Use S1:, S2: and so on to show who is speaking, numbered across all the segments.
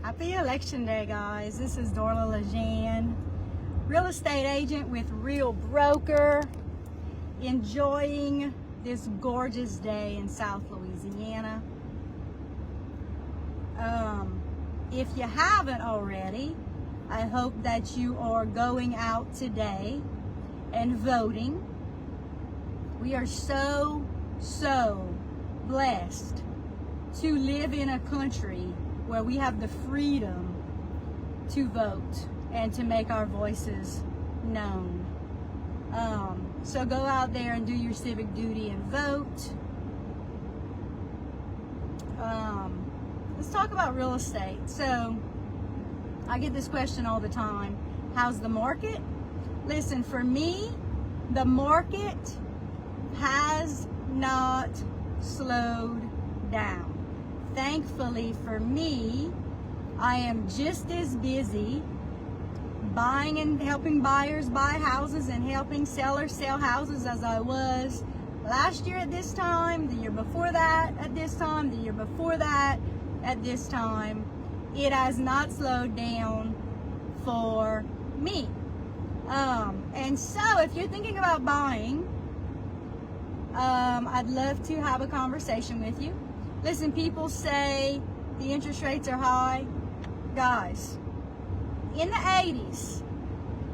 S1: Happy Election Day, guys. This is darlacansell, real estate agent with Real Broker, enjoying this gorgeous day in South Louisiana. If you haven't already, I hope that you are going out today and voting. We are so blessed to live in a country where we have the freedom to vote and to make our voices known. So go out there and do your civic duty and vote. Let's talk about real estate. So I get this question all the time. How's the market? Listen, for me, the market has not slowed down. Thankfully for me, I am just as busy buying and helping buyers buy houses and helping sellers sell houses as I was last year at this time, the year before that at this time, the year before that at this time. It has not slowed down for me. And so if you're thinking about buying, I'd love to have a conversation with you. Listen, people say the interest rates are high. Guys, in the 80s,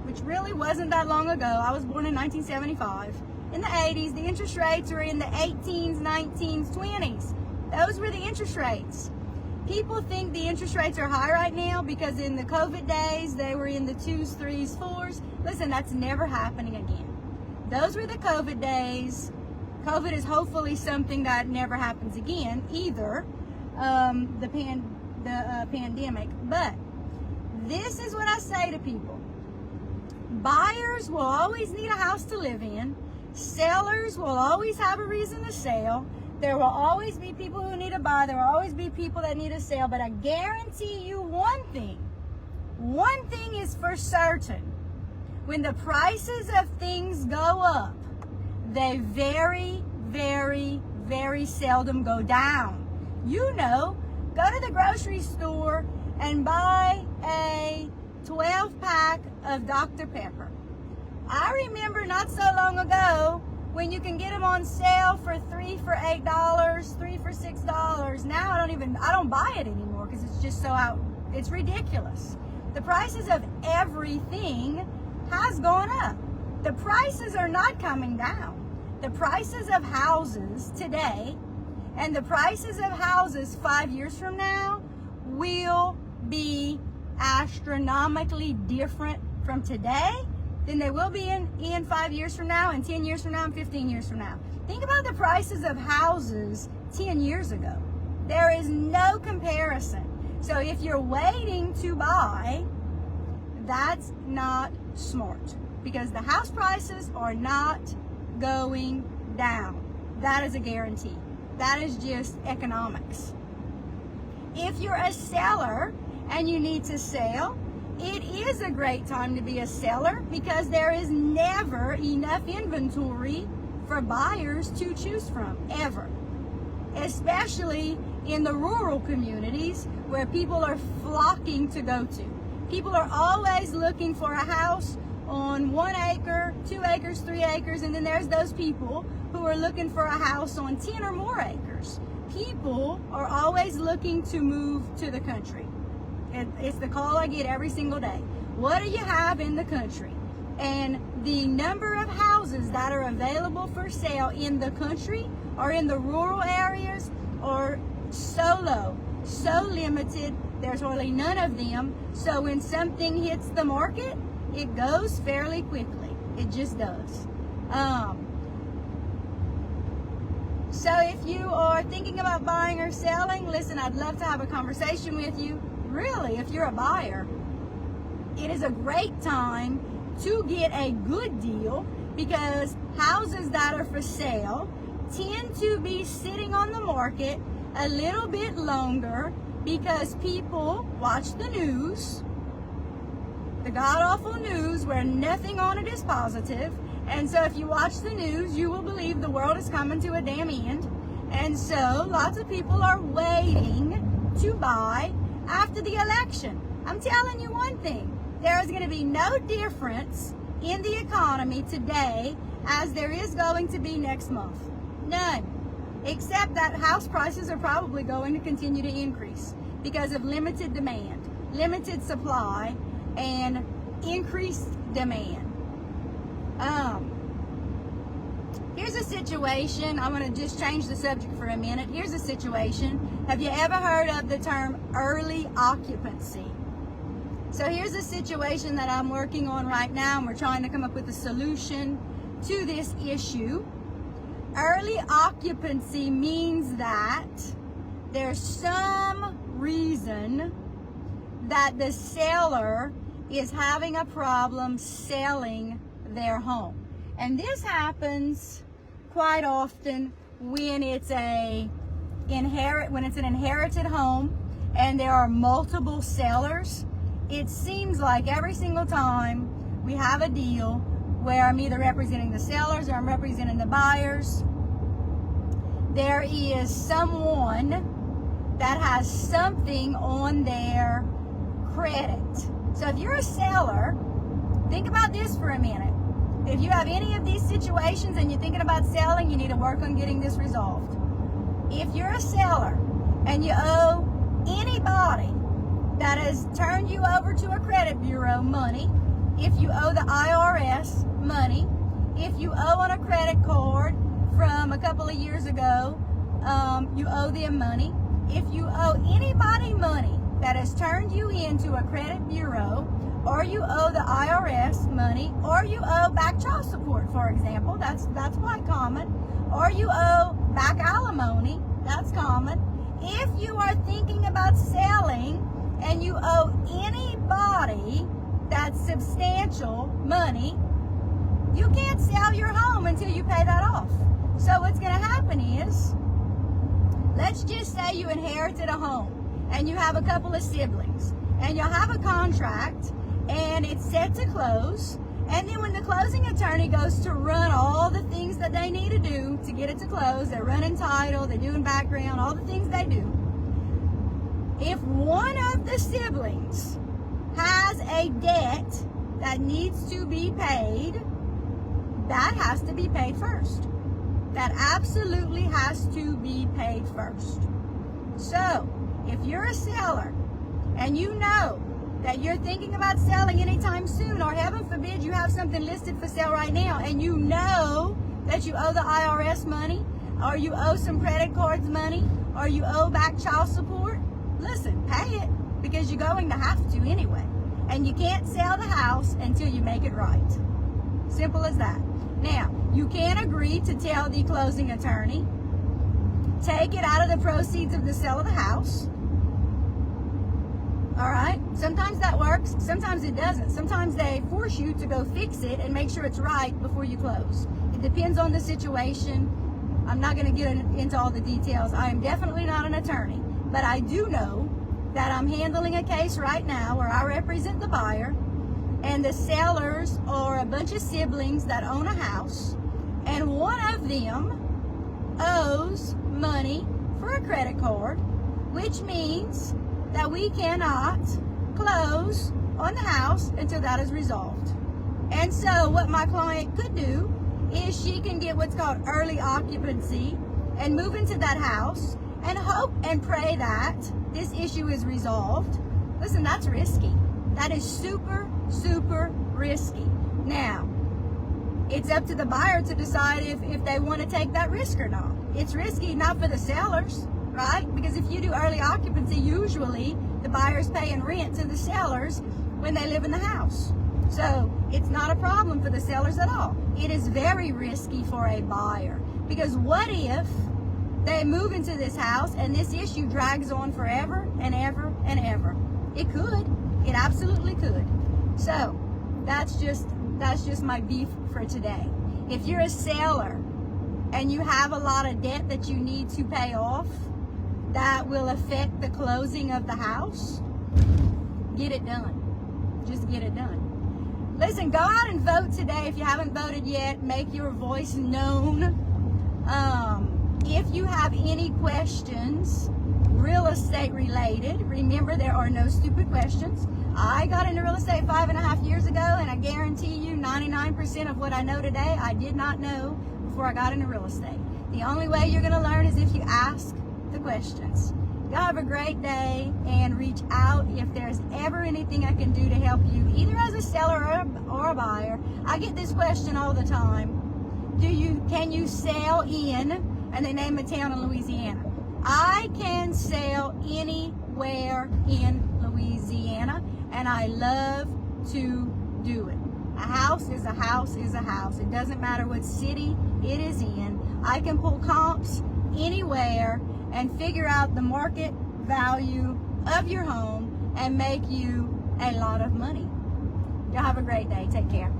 S1: which really wasn't that long ago, I was born in 1975. In the 80s, the interest rates were in the 18s, 19s, 20s. Those were the interest rates. People think the interest rates are high right now because in the COVID days, they were in the 2s, 3s, 4s. Listen, that's never happening again. Those were the COVID days. COVID is hopefully something that never happens again, either the pandemic. But this is what I say to people. Buyers will always need a house to live in. Sellers will always have a reason to sell. There will always be people who need to buy. There will always be people that need to sell. But I guarantee you one thing. One thing is for certain. When the prices of things go up, they very seldom go down. You know, go to the grocery store and buy a 12-pack of Dr. Pepper. I remember not so long ago when you can get them on sale for 3 for $8, 3 for $6. Now I don't buy it anymore because it's just it's ridiculous. The prices of everything has gone up. The prices are not coming down. The prices of houses today and the prices of houses 5 years from now will be astronomically different from today than they will be in 5 years from now, and 10 years from now, and 15 years from now. Think about the prices of houses 10 years ago. There is no comparison. So if you're waiting to buy, that's not smart because the house prices are not going down. That is a guarantee. That is just economics. If you're a seller and you need to sell, it is a great time to be a seller because there is never enough inventory for buyers to choose from, ever. Especially in the rural communities where people are flocking to go to. People are always looking for a house on 1 acre, 2 acres, 3 acres, and then there's those people who are looking for a house on 10 or more acres. People are always looking to move to the country. It's the call I get every single day. What do you have in the country? And the number of houses that are available for sale in the country or in the rural areas are so low, so limited. There's hardly none of them. So when something hits the market, it goes fairly quickly. It just does. So if you are thinking about buying or selling, listen, I'd love to have a conversation with you. Really, if you're a buyer, it is a great time to get a good deal because houses that are for sale tend to be sitting on the market a little bit longer because people watch the news, the god-awful news where nothing on it is positive. And so if you watch the news, you will believe the world is coming to a damn end. And so lots of people are waiting to buy after the election. I'm telling you one thing, there is going to be no difference in the economy today as there is going to be next month. None. Except that house prices are probably going to continue to increase because of limited demand, limited supply, and increased demand. Here's a situation. I'm going to just change the subject for a minute. Here's a situation. Have you ever heard of the term early occupancy? So here's a situation that I'm working on right now, and we're trying to come up with a solution to this issue. Early occupancy means that there's some reason that the seller is having a problem selling their home. And this happens quite often when it's an inherited home and there are multiple sellers. It seems like every single time we have a deal where I'm either representing the sellers or I'm representing the buyers, there is someone that has something on their credit. So if you're a seller, think about this for a minute. If you have any of these situations and you're thinking about selling, you need to work on getting this resolved. If you're a seller and you owe anybody that has turned you over to a credit bureau money, if you owe the IRS money, if you owe on a credit card from a couple of years ago, you owe them money. If you owe anybody money that has turned you into a credit bureau, or you owe the IRS money, or you owe back child support, for example, that's quite common, or you owe back alimony, that's common. If you are thinking about selling and you owe anybody that's substantial money, you can't sell your home until you pay that off. So what's going to happen is, let's just say you inherited a home and you have a couple of siblings and you'll have a contract and it's set to close, and then when the closing attorney goes to run all the things that they need to do to get it to close, they're running title, they're doing background, all the things they do. If one of the siblings has a debt that needs to be paid, that has to be paid first. That absolutely has to be paid first. So, if you're a seller and you know that you're thinking about selling anytime soon, or heaven forbid you have something listed for sale right now and you know that you owe the IRS money, or you owe some credit cards money, or you owe back child support, listen, pay it, because you're going to have to anyway. And you can't sell the house until you make it right. Simple as that. Now, you can agree to tell the closing attorney, take it out of the proceeds of the sale of the house. All right? Sometimes that works. Sometimes it doesn't. Sometimes they force you to go fix it and make sure it's right before you close. It depends on the situation. I'm not going to get into all the details. I am definitely not an attorney, but I do know that I'm handling a case right now where I represent the buyer, and the sellers are a bunch of siblings that own a house, and one of them owes money for a credit card, which means that we cannot close on the house until that is resolved. And so what my client could do is she can get what's called early occupancy and move into that house and hope and pray that this issue is resolved. Listen, that's risky. That is super, super risky. Now, it's up to the buyer to decide if they want to take that risk or not. It's risky not for the sellers, right? Because if you do early occupancy, usually the buyer's paying rent to the sellers when they live in the house. So it's not a problem for the sellers at all. It is very risky for a buyer, because what if they move into this house and this issue drags on forever and ever and ever? It could. It absolutely could. So that's just my beef for today. If you're a seller and you have a lot of debt that you need to pay off that will affect the closing of the house, get it done. Just get it done. Listen, go out and vote today. If you haven't voted yet, make your voice known. If you have any questions, real estate related. Remember, there are no stupid questions. I got into real estate 5.5 years ago, and I guarantee you 99% of what I know today, I did not know before I got into real estate. The only way you're going to learn is if you ask the questions. Y'all have a great day, and reach out if there's ever anything I can do to help you, either as a seller or a buyer. I get this question all the time. Can you sell in, and they name a town in Louisiana. I can sell anywhere in Louisiana, and I love to do it. A house is a house is a house. It doesn't matter what city it is in. I can pull comps anywhere and figure out the market value of your home and make you a lot of money. Y'all have a great day. Take care.